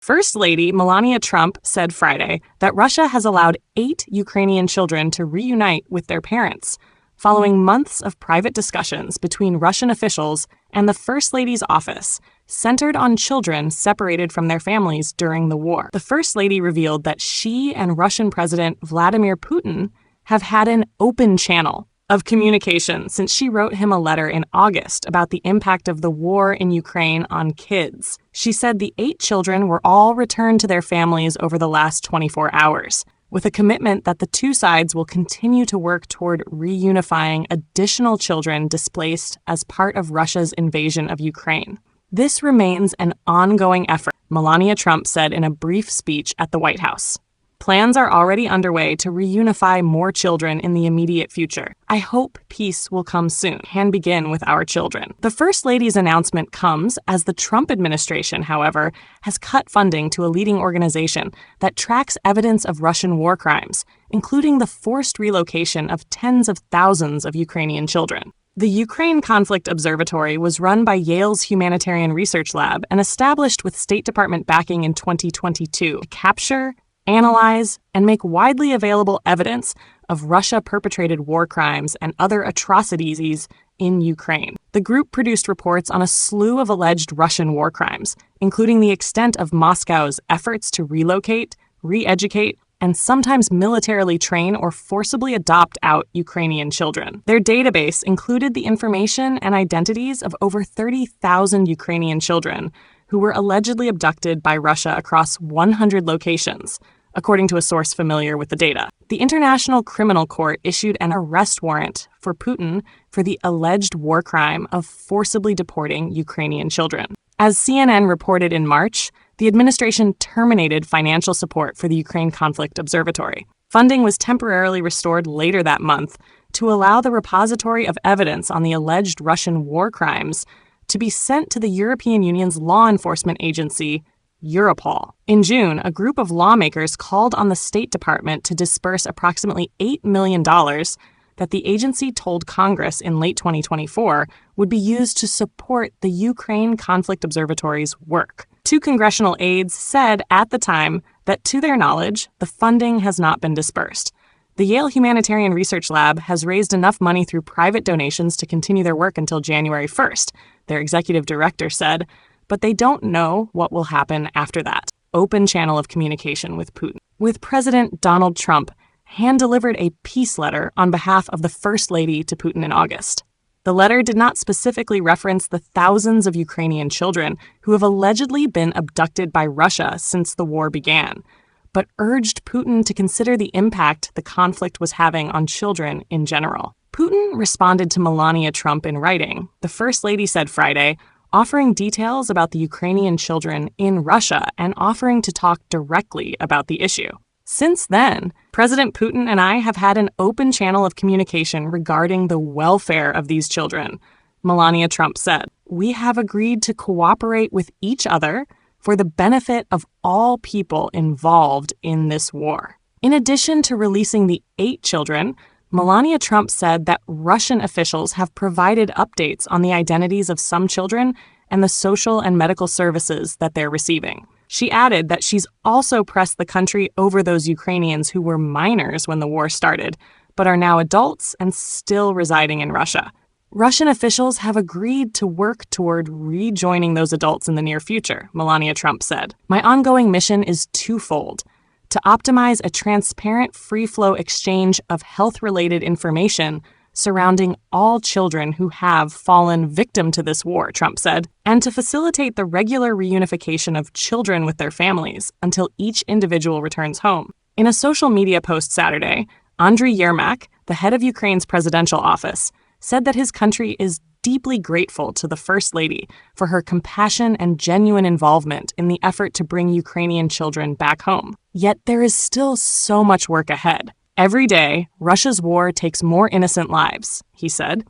First Lady Melania Trump said Friday that Russia has allowed 8 Ukrainian children to reunite with their parents, following months of private discussions between Russian officials and the First Lady's office, centered on children separated from their families during the war. The First Lady revealed that she and Russian President Vladimir Putin have had an open channel of communication since she wrote him a letter in August about the impact of the war in Ukraine on kids. She said the 8 children were all returned to their families over the last 24 hours, with a commitment that the two sides will continue to work toward reunifying additional children displaced as part of Russia's invasion of Ukraine. This remains an ongoing effort, Melania Trump said in a brief speech at the White House. Plans are already underway to reunify more children in the immediate future. I hope peace will come soon and begin with our children. The First Lady's announcement comes as the Trump administration, however, has cut funding to a leading organization that tracks evidence of Russian war crimes, including the forced relocation of tens of thousands of Ukrainian children. The Ukraine Conflict Observatory was run by Yale's Humanitarian Research Lab and established with State Department backing in 2022 to capture, analyze, and make widely available evidence of Russia-perpetrated war crimes and other atrocities in Ukraine. The group produced reports on a slew of alleged Russian war crimes, including the extent of Moscow's efforts to relocate, re-educate, and sometimes militarily train or forcibly adopt out Ukrainian children. Their database included the information and identities of over 30,000 Ukrainian children who were allegedly abducted by Russia across 100 locations, according to a source familiar with the data. The International Criminal Court issued an arrest warrant for Putin for the alleged war crime of forcibly deporting Ukrainian children. As CNN reported in March, the administration terminated financial support for the Ukraine Conflict Observatory. Funding was temporarily restored later that month to allow the repository of evidence on the alleged Russian war crimes to be sent to the European Union's law enforcement agency, Europol. In June, a group of lawmakers called on the State Department to disperse approximately $8 million that the agency told Congress in late 2024 would be used to support the Ukraine Conflict Observatory's work. 2 congressional aides said at the time that, to their knowledge, the funding has not been dispersed. The Yale Humanitarian Research Lab has raised enough money through private donations to continue their work until January 1st, their executive director said, but they don't know what will happen after that. Open channel of communication with Putin. With President Donald Trump hand-delivered a peace letter on behalf of the First Lady to Putin in August. The letter did not specifically reference the thousands of Ukrainian children who have allegedly been abducted by Russia since the war began, but urged Putin to consider the impact the conflict was having on children in general. Putin responded to Melania Trump in writing, the First Lady said Friday, offering details about the Ukrainian children in Russia and offering to talk directly about the issue. Since then, President Putin and I have had an open channel of communication regarding the welfare of these children, Melania Trump said. We have agreed to cooperate with each other for the benefit of all people involved in this war. In addition to releasing the 8 children, Melania Trump said that Russian officials have provided updates on the identities of some children and the social and medical services that they're receiving. She added that she's also pressed the country over those Ukrainians who were minors when the war started, but are now adults and still residing in Russia. Russian officials have agreed to work toward rejoining those adults in the near future, Melania Trump said. My ongoing mission is twofold: to optimize a transparent, free-flow exchange of health-related information surrounding all children who have fallen victim to this war, Trump said, and to facilitate the regular reunification of children with their families until each individual returns home. In a social media post Saturday, Andriy Yermak, the head of Ukraine's presidential office, said that his country is deeply grateful to the First Lady for her compassion and genuine involvement in the effort to bring Ukrainian children back home. Yet there is still so much work ahead. Every day, Russia's war takes more innocent lives, he said,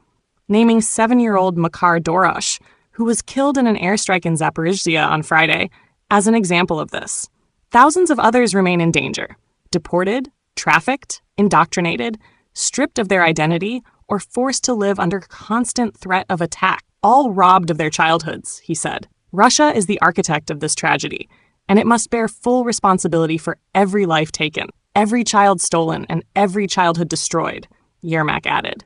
naming 7-year-old Makar Dorosh, who was killed in an airstrike in Zaporizhzhia on Friday, as an example of this. Thousands of others remain in danger, deported, trafficked, indoctrinated, stripped of their identity, or forced to live under constant threat of attack, all robbed of their childhoods, he said. Russia is the architect of this tragedy, and it must bear full responsibility for every life taken, every child stolen, and every childhood destroyed, Yermak added.